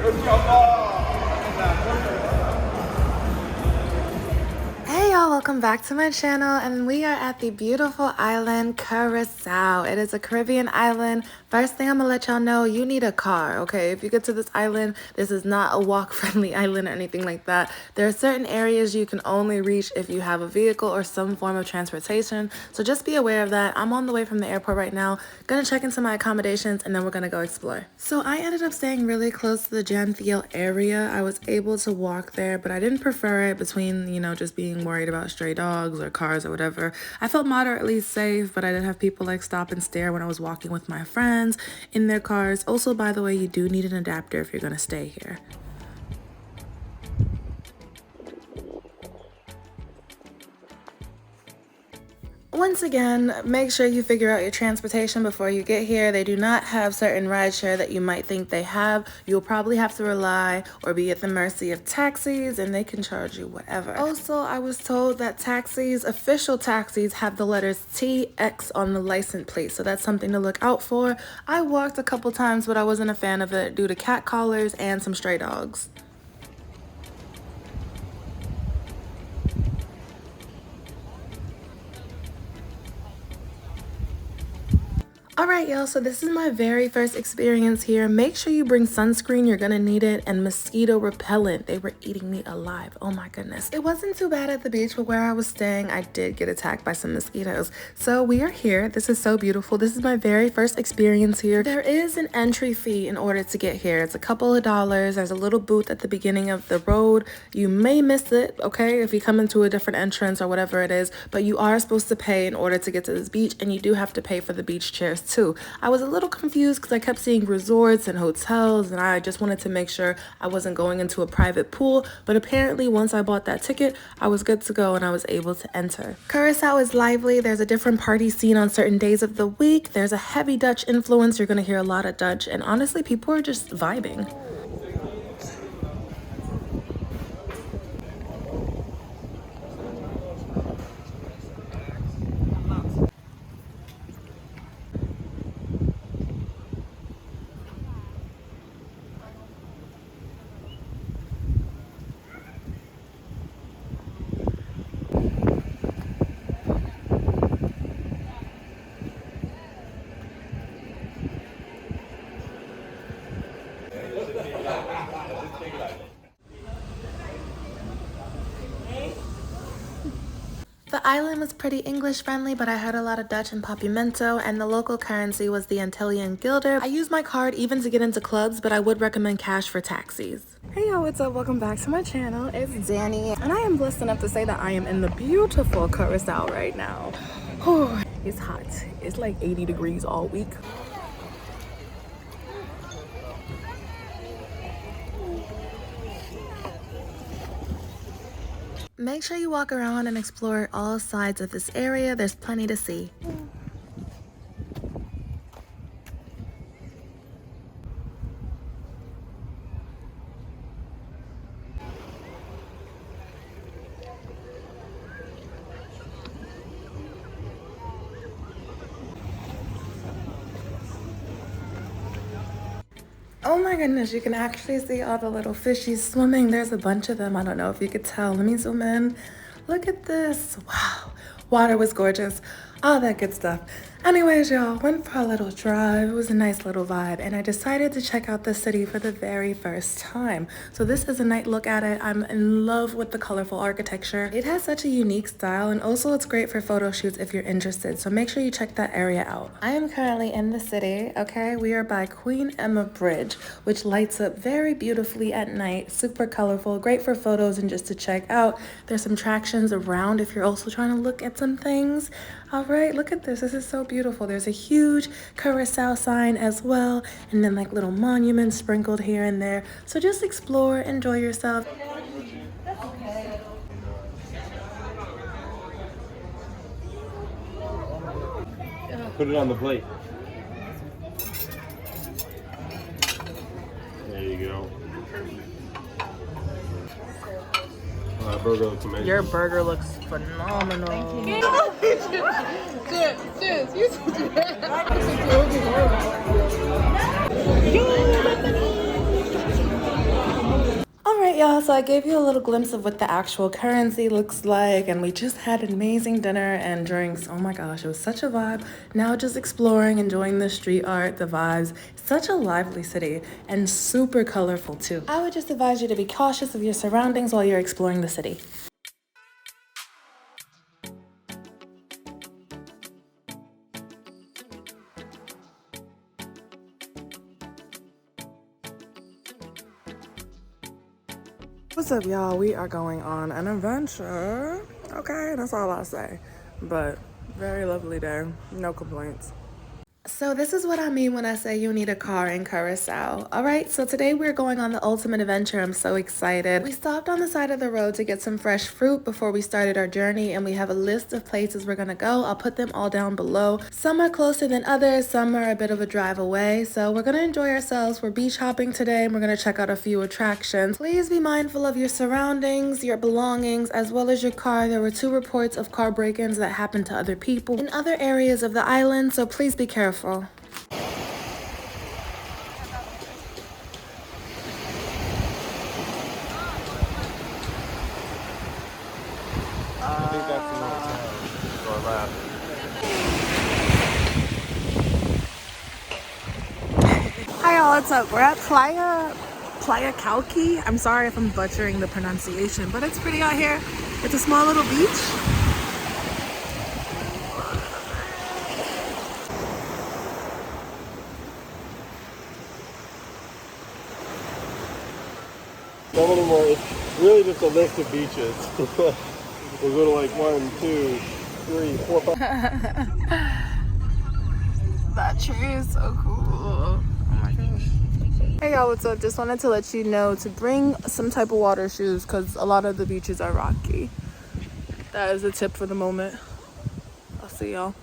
Hey y'all, welcome back to my channel, and we are at the beautiful island Curaçao. It is a Caribbean island. First thing I'm gonna let y'all know, you need a car, okay? If you get to this island, this is not a walk-friendly island or anything like that. There are certain areas you can only reach if you have a vehicle or some form of transportation, so just be aware of that. I'm on the way from the airport right now, gonna check into my accommodations, and then we're gonna go explore. So I ended up staying really close to the Thiel area. I was able to walk there, but I didn't prefer it between, you know, just being worried about stray dogs or cars or whatever. I felt moderately safe, but I did have people like stop and stare when I was walking with my friends in their cars. Also, by the way, you do need an adapter if you're gonna stay here. Once again, make sure you figure out your transportation before you get here. They do not have certain rideshare that you might think they have. You'll probably have to rely or be at the mercy of taxis, and they can charge you whatever. Also, I was told that taxis, official taxis, have the letters TX on the license plate, so that's something to look out for. I walked a couple times, but I wasn't a fan of it due to cat collars and some stray dogs. All right, y'all, so this is my very first experience here. Make sure you bring sunscreen, you're gonna need it, and mosquito repellent. They were eating me alive, oh my goodness. It wasn't too bad at the beach, but where I was staying, I did get attacked by some mosquitoes. So we are here, this is so beautiful. This is my very first experience here. There is an entry fee in order to get here. It's a couple of dollars. There's a little booth at the beginning of the road. You may miss it, okay, if you come into a different entrance or whatever it is, but you are supposed to pay in order to get to this beach, and you do have to pay for the beach chairs too. I was a little confused because I kept seeing resorts and hotels, and I just wanted to make sure I wasn't going into a private pool, but apparently once I bought that ticket, I was good to go and I was able to enter. Curaçao is lively. There's a different party scene on certain days of the week. There's a heavy Dutch influence. You're gonna hear a lot of Dutch, and honestly, people are just vibing. The island was pretty English friendly, but I heard a lot of Dutch and Papimento, and the local currency was the Antillean guilder. I used my card even to get into clubs, but I would recommend cash for taxis. Hey y'all, what's up? Welcome back to my channel. It's Danny, and I am blessed enough to say that I am in the beautiful Curaçao right now. Oh, it's hot. It's like 80 degrees all week. Make sure you walk around and explore all sides of this area. There's plenty to see. Oh my goodness, you can actually see all the little fishies swimming. There's a bunch of them. I don't know if you could tell. Let me zoom in. Look at this. Wow. Water was gorgeous. All that good stuff. Anyways, y'all, went for a little drive. It was a nice little vibe, and I decided to check out the city for the very first time. So this is a night look at it. I'm in love with the colorful architecture. It has such a unique style, and also it's great for photo shoots if you're interested. So make sure you check that area out. I am currently in the city, okay? We are by Queen Emma Bridge, which lights up very beautifully at night. Super colorful, great for photos and just to check out. There's some attractions around if you're also trying to look at some things. All right, look at this. This is so beautiful. There's a huge Curaçao sign as well, and then like little monuments sprinkled here and there. So just explore, enjoy yourself. Put it on the plate. There you go. Burger looks amazing. Your burger looks phenomenal. Thank you. Cheers. You should do y'all, so I gave you a little glimpse of what the actual currency looks like, and we just had an amazing dinner and drinks. Oh my gosh, it was such a vibe. Now just exploring, enjoying the street art, the vibes. Such a lively city and super colorful too. I would just advise you to be cautious of your surroundings while you're exploring the city. What's up, y'all? We are going on an adventure. Okay, that's all I'll say. But very lovely day. No complaints. So this is what I mean when I say you need a car in Curaçao. All right, so today we're going on the ultimate adventure. I'm so excited. We stopped on the side of the road to get some fresh fruit before we started our journey, and we have a list of places we're gonna go. I'll put them all down below. Some are closer than others, some are a bit of a drive away. So we're gonna enjoy ourselves. We're beach hopping today, and we're gonna check out a few attractions. Please be mindful of your surroundings, your belongings, as well as your car. There were 2 reports of car break-ins that happened to other people in other areas of the island, so please be careful. I think that's the hotel. To our left. Hi y'all, what's up? We're at Playa Kalki. I'm sorry if I'm butchering the pronunciation, but it's pretty out here. It's a small little beach. Some of them are, it's really just a list of beaches. We'll go to like 1, 2, 3, 4, 5. That tree is so cool. Oh my gosh. Hey y'all, what's up? Just wanted to let you know to bring some type of water shoes because a lot of the beaches are rocky. That is a tip for the moment. I'll see y'all.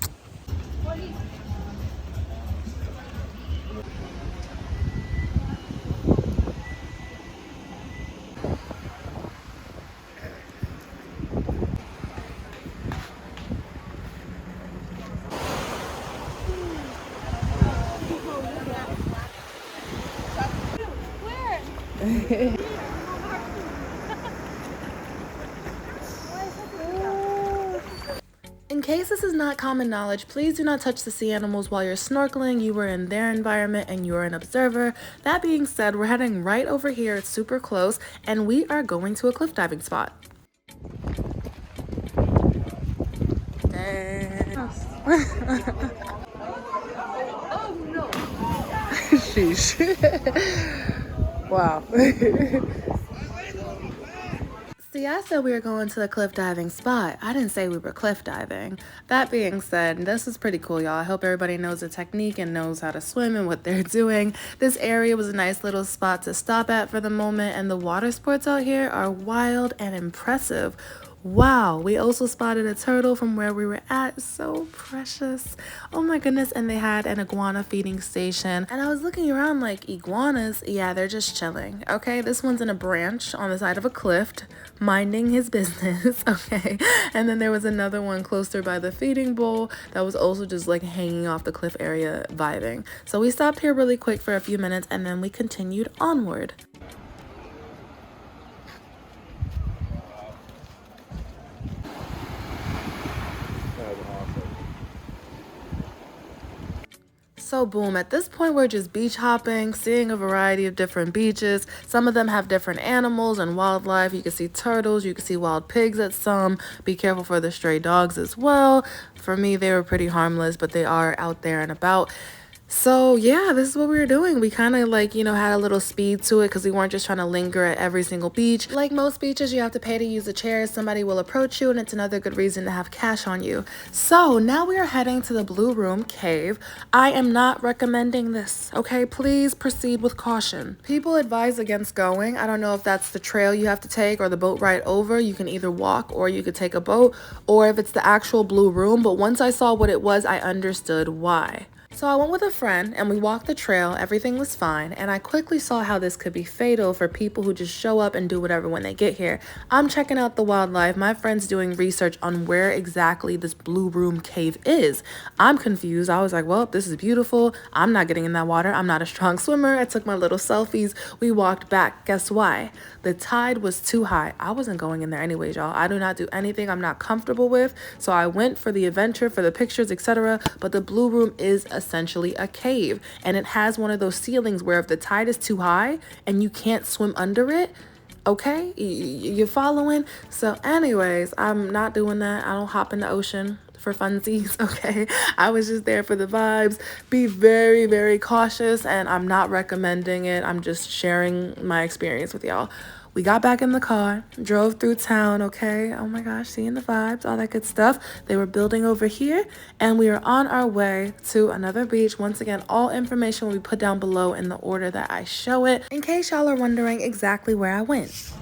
In case this is not common knowledge, please do not touch the sea animals while you're snorkeling. You were in their environment and you're an observer. That being said, we're heading right over here. It's super close, and we are going to a cliff diving spot. Dang. Oh no. Sheesh. Wow. See, I said we were going to the cliff diving spot. I didn't say we were cliff diving. That being said, this is pretty cool, y'all. I hope everybody knows the technique and knows how to swim and what they're doing. This area was a nice little spot to stop at for the moment, and the water sports out here are wild and impressive. Wow, we also spotted a turtle from where we were at. So precious. Oh my goodness. And they had an iguana feeding station. And I was looking around like, iguanas? Yeah, they're just chilling. Okay, this one's in a branch on the side of a cliff, minding his business. Okay, and then there was another one closer by the feeding bowl that was also just like hanging off the cliff area vibing. So we stopped here really quick for a few minutes and then we continued onward. So boom, at this point we're just beach hopping, seeing a variety of different beaches. Some of them have different animals and wildlife. You can see turtles, you can see wild pigs at some. Be careful for the stray dogs as well. For me, they were pretty harmless, but they are out there and about. So yeah, this is what we were doing. We kind of like, you know, had a little speed to it because we weren't just trying to linger at every single beach. Like most beaches, you have to pay to use the chairs. Somebody will approach you and it's another good reason to have cash on you. So now we are heading to the Blue Room Cave. I am not recommending this, okay? Please proceed with caution. People advise against going. I don't know if that's the trail you have to take or the boat ride over. You can either walk or you could take a boat, or if it's the actual Blue Room. But once I saw what it was, I understood why. So I went with a friend and we walked the trail, everything was fine, and I quickly saw how this could be fatal for people who just show up and do whatever when they get here. I'm checking out the wildlife, my friend's doing research on where exactly this blue room cave is. I'm confused, I was like, well, this is beautiful, I'm not getting in that water, I'm not a strong swimmer. I took my little selfies, we walked back. Guess why? The tide was too high. I wasn't going in there anyways, y'all. I do not do anything I'm not comfortable with, so I went for the adventure, for the pictures, etc. But the blue room is essentially a cave, and it has one of those ceilings where if the tide is too high and you can't swim under it, okay, you're following. So anyways, I'm not doing that. I don't hop in the ocean for funsies. Okay, I was just there for the vibes. Be very, very cautious, and I'm not recommending it. I'm just sharing my experience with y'all. We got back in the car, drove through town, okay? Oh my gosh, seeing the vibes, all that good stuff. They were building over here, and we are on our way to another beach. Once again, all information will be put down below in the order that I show it, in case y'all are wondering exactly where I went.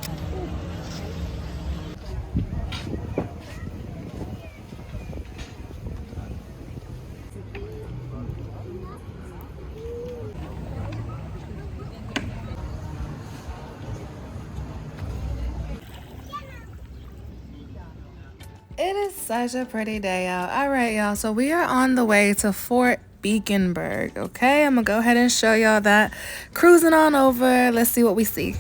It is such a pretty day out. All right, y'all. So we are on the way to Fort Beekenburg. Okay, I'm gonna go ahead and show y'all that. Cruising on over. Let's see what we see.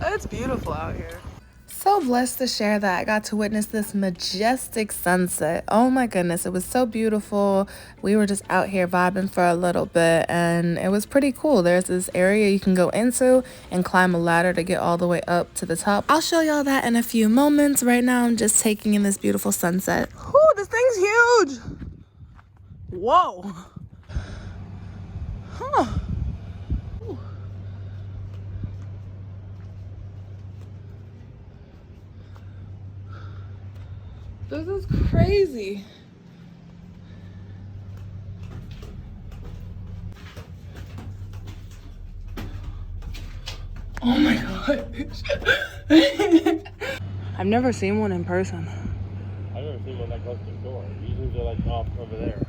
It's beautiful out here. So blessed to share that I got to witness this majestic sunset. Oh my goodness, it was so beautiful. We were just out here vibing for a little bit, and it was pretty cool. There's this area you can go into and climb a ladder to get all the way up to the top. I'll show y'all that in a few moments. Right now I'm just taking in this beautiful sunset. Whoo, this thing's huge. Whoa. Huh. This is crazy. Oh my gosh. I've never seen one in person. I've never seen one that close to the shore. Usually they're like off over there.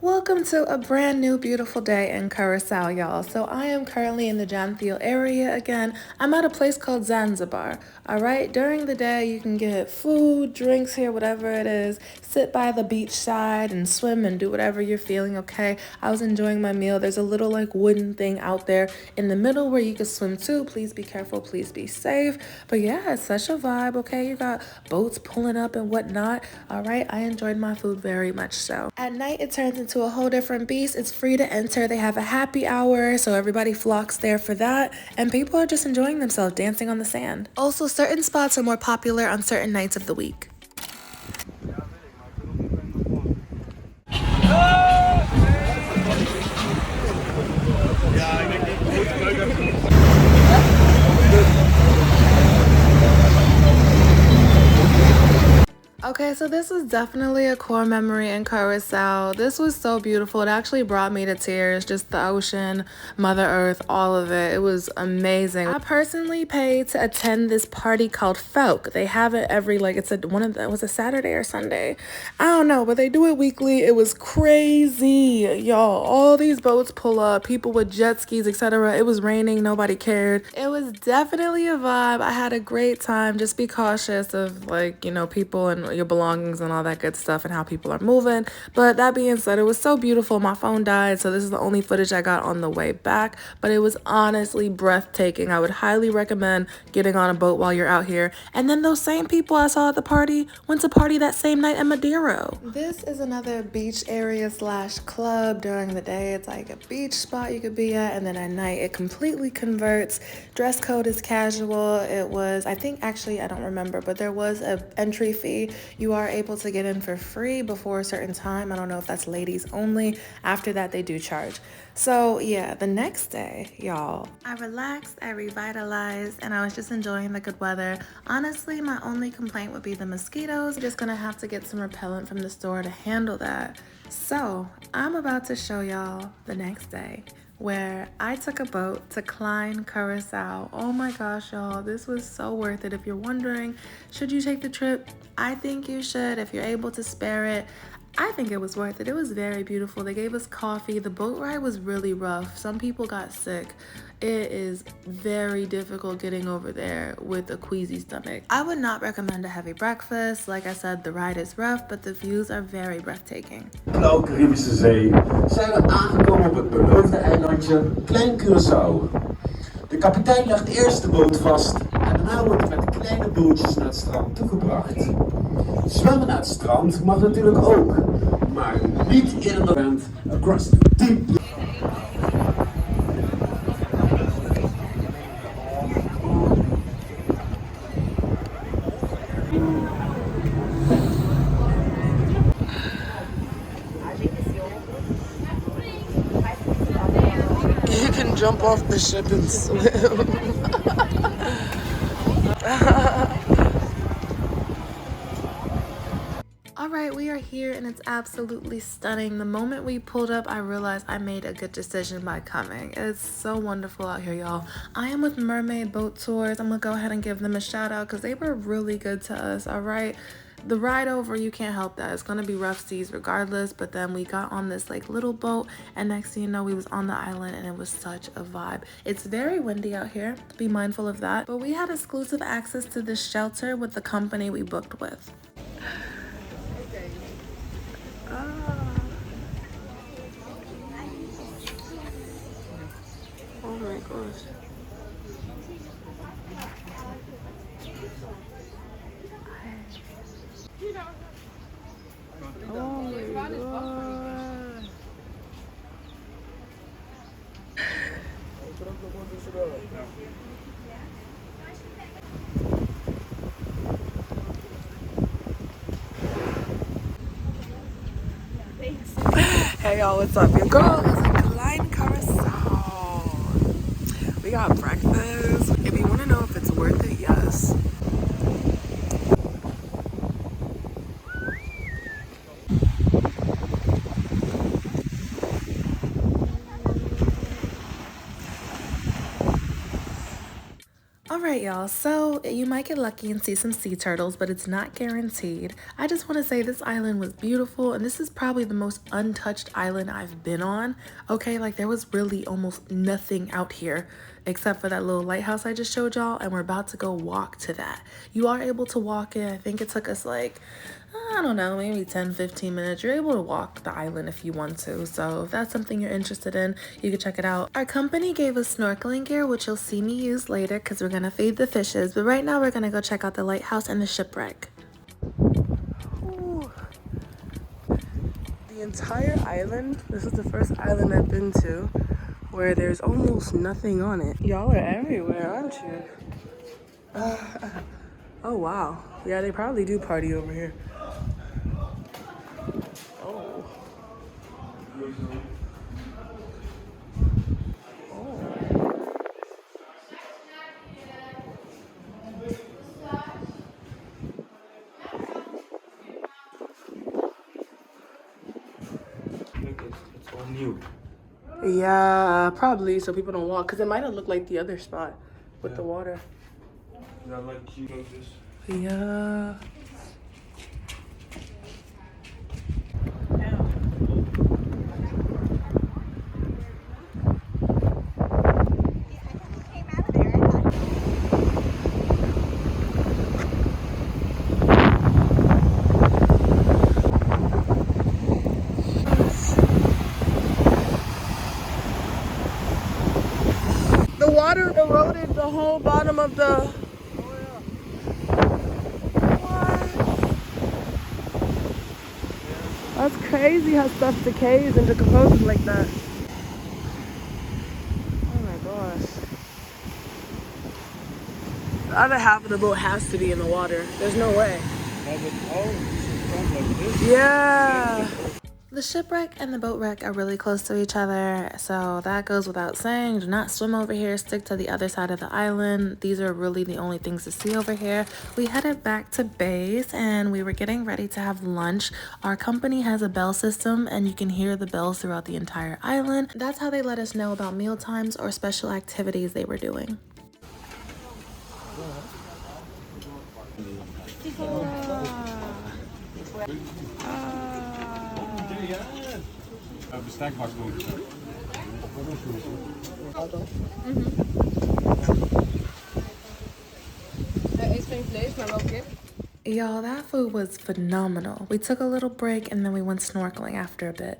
Welcome to a brand new beautiful day in Curaçao, y'all. So I am currently in the Thiel area again. I'm at a place called Zanzibar. All right, during the day you can get food, drinks here, whatever it is. Sit by the beach side and swim and do whatever you're feeling, okay? I was enjoying my meal. There's a little like wooden thing out there in the middle where you can swim too. Please be careful, please be safe. But yeah, it's such a vibe, okay? You got boats pulling up and whatnot. All right, I enjoyed my food very much so. At night it turns into a whole different beast. It's free to enter. They have a happy hour, so everybody flocks there for that, and people are just enjoying themselves dancing on the sand. Also, certain spots are more popular on certain nights of the week. Okay, so this was definitely a core memory in Curaçao. This was so beautiful. It actually brought me to tears. Just the ocean, Mother Earth, all of it. It was amazing. I personally paid to attend this party called Fuik. They have it every, like, it's it was a Saturday or Sunday. I don't know, but they do it weekly. It was crazy, y'all. All these boats pull up, people with jet skis, etc. It was raining, nobody cared. It was definitely a vibe. I had a great time. Just be cautious of, like, you know, people and your belongings and all that good stuff and how people are moving. But that being said, it was so beautiful. My phone died, so this is the only footage I got on the way back, but it was honestly breathtaking. I would highly recommend getting on a boat while you're out here. And then those same people I saw at the party went to party that same night in Madero. This is another beach area slash club. During the day it's like a beach spot you could be at, and then at night it completely converts. Dress code is casual. It was, I think, actually I don't remember, but there was an entry fee. You are able to get in for free before a certain time. I don't know if that's ladies only. After that, they do charge. So yeah, the next day, y'all, I relaxed, I revitalized, and I was just enjoying the good weather. Honestly, my only complaint would be the mosquitoes. I'm just gonna have to get some repellent from the store to handle that. So I'm about to show y'all the next day. where I took a boat to Klein, Curaçao. Oh my gosh, y'all, this was so worth it. If you're wondering, should you take the trip? I think you should if you're able to spare it. I think it was worth it. It was very beautiful. They gave us coffee. The boat ride was really rough. Some people got sick. It is very difficult getting over there with a queasy stomach. I would not recommend a heavy breakfast. Like I said, the ride is rough, but the views are very breathtaking. Blauwe Caribische Zee zijn we aangekomen op het beloofde eilandje Klein Curaçao. De kapitein legt eerst de boot vast en daarna wordt het met kleine bootjes naar het strand toegebracht. Zwemmen naar het strand mag natuurlijk ook, maar niet in een event across the deep blue. You can jump off the ship and swim. Alright, we are here and it's absolutely stunning. The moment we pulled up, I realized I made a good decision by coming. It's so wonderful out here, y'all. I am with Mermaid Boat Tours. I'm gonna go ahead and give them a shout out because they were really good to us, alright? The ride over, you can't help that. It's gonna be rough seas regardless, but then we got on this like little boat and next thing you know, we was on the island and it was such a vibe. It's very windy out here, be mindful of that. But we had exclusive access to this shelter with the company we booked with. Oh my gosh. Oh my god. Hey y'all, what's up? Your girl is in Klein Curaçao. We got breakfast. If you want to know if it's worth it, yes. Alright y'all, so you might get lucky and see some sea turtles, but it's not guaranteed. I just want to say this island was beautiful and this is probably the most untouched island I've been on. Okay, like there was really almost nothing out here except for that little lighthouse I just showed y'all, and we're about to go walk to that. You are able to walk it. I think it took us like, I don't know, maybe 10-15 minutes. You're able to walk the island if you want to, so if that's something you're interested in, you can check it out. Our company gave us snorkeling gear, which you'll see me use later because we're gonna feed the fishes, but right now we're gonna go check out the lighthouse and the shipwreck. Ooh. The entire island, this is the first island I've been to where there's almost nothing on it. Y'all are everywhere, aren't you? Oh wow, yeah, they probably do party over here. Oh. It's all new. Yeah, probably so people don't walk, because it might have looked like the other spot with the water. Is that like you know this? Yeah. The water eroded the whole bottom of the... That's crazy how stuff decays and decomposes like that. Oh my gosh. The other half of the boat has to be in the water. There's no way. Yeah. The shipwreck and the boat wreck are really close to each other, so that goes without saying. Do not swim over here, stick to the other side of the island. These are really the only things to see over here. We headed back to base and we were getting ready to have lunch. Our company has a bell system and you can hear the bells throughout the entire island. That's how they let us know about meal times or special activities they were doing. Bestekbak doen. Eet geen vlees, maar wel kip. Y'all, that food was phenomenal. We took a little break and then we went snorkeling after a bit.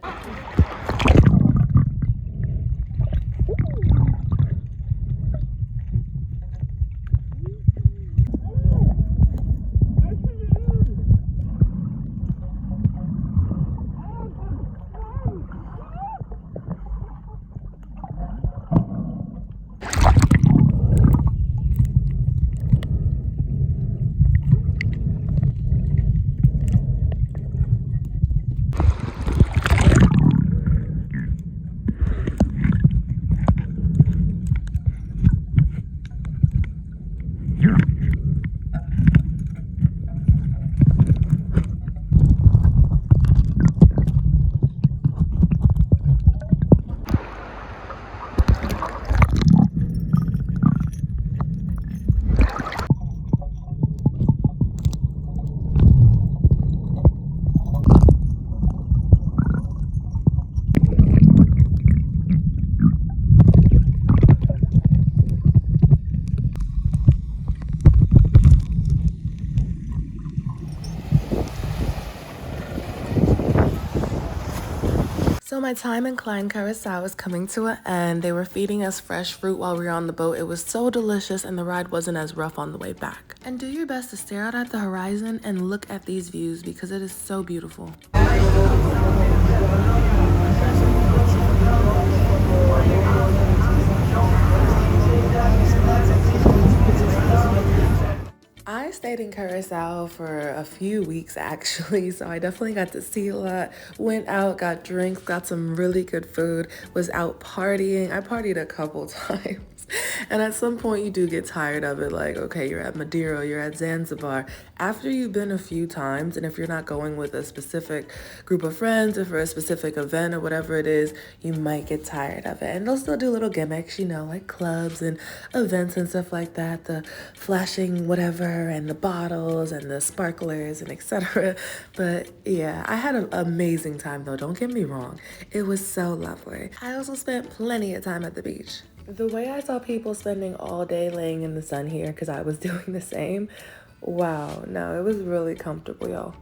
So my time in Klein Curaçao is coming to an end. They were feeding us fresh fruit while we were on the boat. It was so delicious and the ride wasn't as rough on the way back. And do your best to stare out at the horizon and look at these views because it is so beautiful. I stayed in Curaçao for a few weeks actually, so I definitely got to see a lot. Went out, got drinks, got some really good food, was out partying. I partied a couple times. And at some point you do get tired of it, like, okay, you're at Madeira, you're at Zanzibar. After you've been a few times, and if you're not going with a specific group of friends or for a specific event or whatever it is, you might get tired of it. And they'll still do little gimmicks, you know, like clubs and events and stuff like that, the flashing whatever and the bottles and the sparklers and etc. But yeah, I had an amazing time though, don't get me wrong. It was so lovely. I also spent plenty of time at the beach. The way I saw people spending all day laying in the sun here, because I was doing the same, wow, no, it was really comfortable, y'all.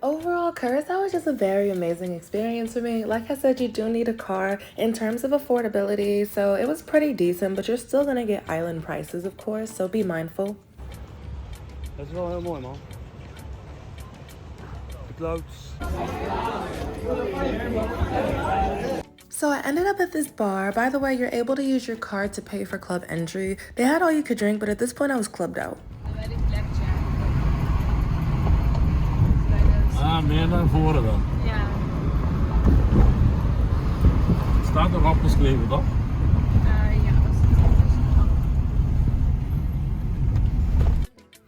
Overall, Curaçao was just a very amazing experience for me. Like I said, you do need a car in terms of affordability, so it was pretty decent, but you're still gonna get island prices, of course, so be mindful. Dat is wel heel mooi, man. De clouds. So I ended up at this bar. By the way, you're able to use your card to pay for club entry. They had all you could drink, but at this point I was clubbed out. Ah, meer naar voren dan. Ja. Staat er opgeschreven, toch? Ja, dat is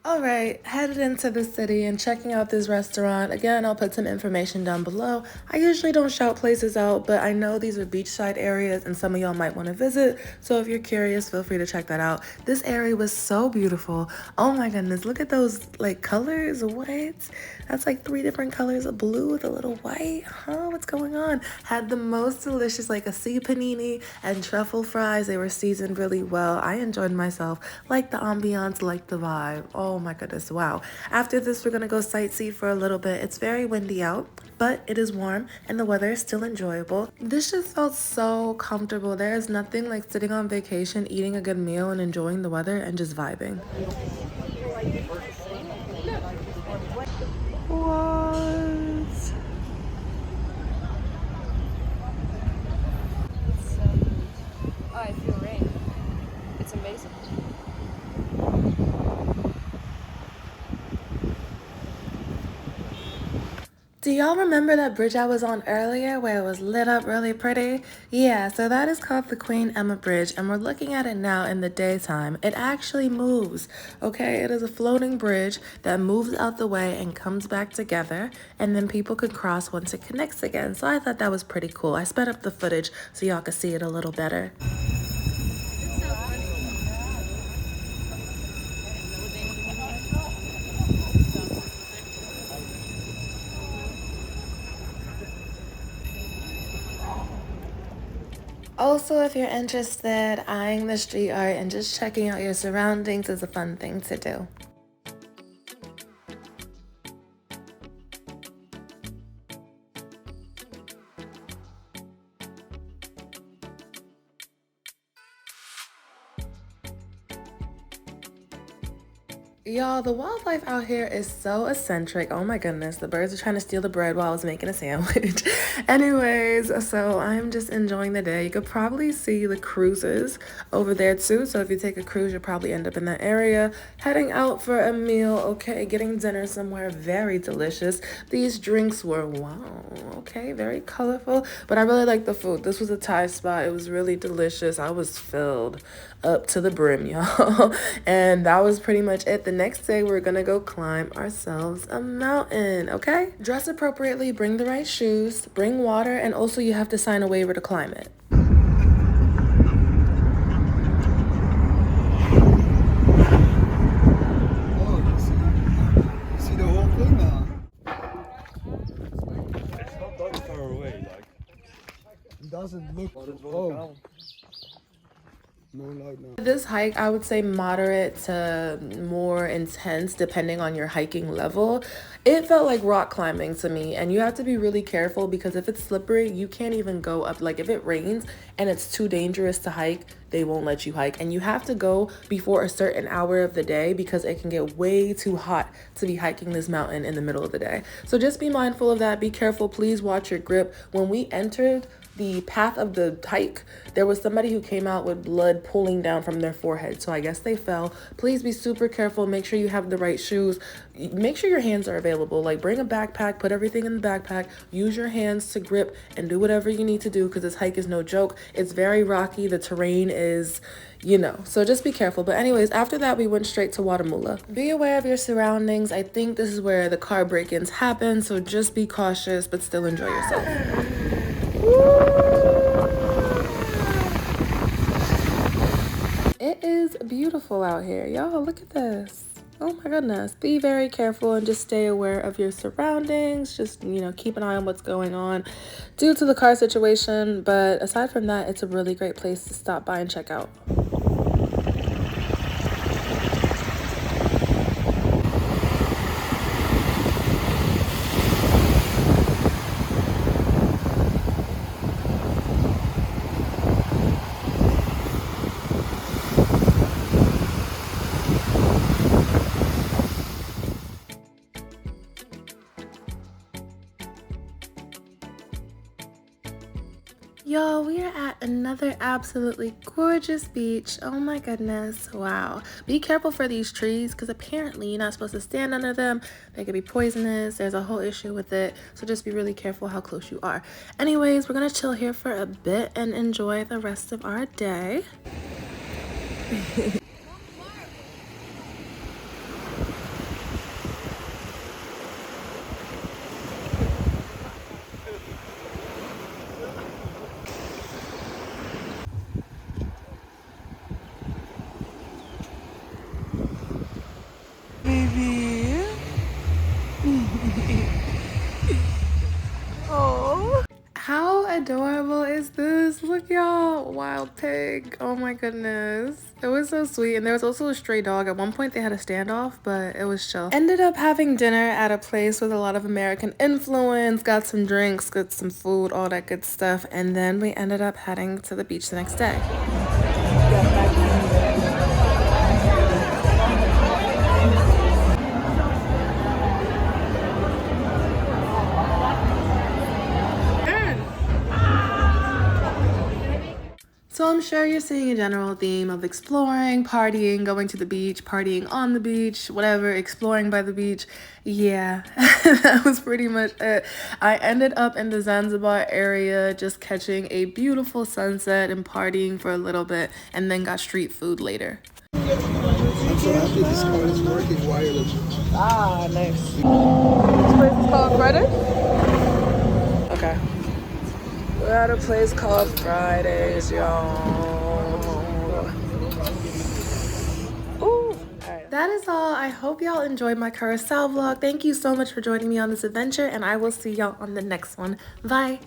All right, headed into the city and checking out this restaurant. Again, I'll put some information down below. I usually don't shout places out, but I know these are beachside areas and some of y'all might want to visit. So if you're curious, feel free to check that out. This area was so beautiful. Oh my goodness, look at those like colors. What? That's like 3 different colors of blue with a little white. Huh? What's going on? Had the most delicious like a sea panini and truffle fries. They were seasoned really well. I enjoyed myself. Like the ambiance, like the vibe. Oh my goodness, wow. After this, we're gonna go sightsee for a little bit. It's very windy out, but it is warm and the weather is still enjoyable. This just felt so comfortable. There is nothing like sitting on vacation, eating a good meal and enjoying the weather and just vibing. What? Do y'all remember that bridge I was on earlier where it was lit up really pretty? Yeah, so that is called the Queen Emma Bridge, and we're looking at it now in the daytime. It actually moves, okay? It is a floating bridge that moves out the way and comes back together, and then people could cross once it connects again. So I thought that was pretty cool. I sped up the footage so y'all could see it a little better. Also, if you're interested, eyeing the street art and just checking out your surroundings is a fun thing to do. Y'all, the wildlife out here is so eccentric. Oh my goodness, the birds are trying to steal the bread while I was making a sandwich. Anyways, so I'm just enjoying the day. You could probably see the cruises over there too. So if you take a cruise, you'll probably end up in that area, heading out for a meal, okay, getting dinner somewhere very delicious. These drinks were, wow, okay, very colorful, but I really like the food. This was a Thai spot. It was really delicious. I was filled up to the brim, y'all. And that was pretty much it. The next day, we're gonna go climb ourselves a mountain, okay? Dress appropriately, bring the right shoes, bring water, and also you have to sign a waiver to climb it. Oh, you see the whole thing now? It's not that far away, like. It doesn't look. Oh. No light now. This hike, I would say moderate to more intense depending on your hiking level. It felt like rock climbing to me, and you have to be really careful because if it's slippery, you can't even go up. Like if it rains and it's too dangerous to hike, they won't let you hike, and you have to go before a certain hour of the day because it can get way too hot to be hiking this mountain in the middle of the day. So just be mindful of that. Be careful. Please watch your grip. When we entered the path of the hike, there was somebody who came out with blood pooling down from their forehead, so I guess they fell. Please be super careful. Make sure you have the right shoes. Make sure your hands are available. Like bring a backpack, put everything in the backpack, use your hands to grip and do whatever you need to do because this hike is no joke. It's very rocky. The terrain is, you know, so just be careful. But anyways, after that we went straight to Watamula. Be aware of your surroundings. I think this is where the car break-ins happen, so just be cautious but still enjoy yourself. It is beautiful out here, y'all. Look at this. Oh my goodness. Be very careful and just stay aware of your surroundings. Just, you know, keep an eye on what's going on due to the car situation. But aside from that, it's a really great place to stop by and check out. Y'all, we are at another absolutely gorgeous beach. Oh my goodness. Wow. Be careful for these trees because apparently you're not supposed to stand under them. They could be poisonous. There's a whole issue with it. So just be really careful how close you are. Anyways, we're going to chill here for a bit and enjoy the rest of our day. Oh, how adorable is this? Look, y'all. Wild pig. Oh my goodness. It was so sweet. And there was also a stray dog. At one point they had a standoff, but it was chill. Ended up having dinner at a place with a lot of American influence. Got some drinks, got some food, all that good stuff. And then we ended up heading to the beach the next day. So I'm sure you're seeing a general theme of exploring, partying, going to the beach, partying on the beach, whatever, exploring by the beach. Yeah, that was pretty much it. I ended up in the Zanzibar area just catching a beautiful sunset and partying for a little bit, and then got street food later. I'm so happy this car is working wirelessly. Ah, nice. This place is called Grande? Okay. We're at a place called Fridays, y'all. Ooh. Alright. That is all. I hope y'all enjoyed my Curaçao vlog. Thank you so much for joining me on this adventure, and I will see y'all on the next one. Bye.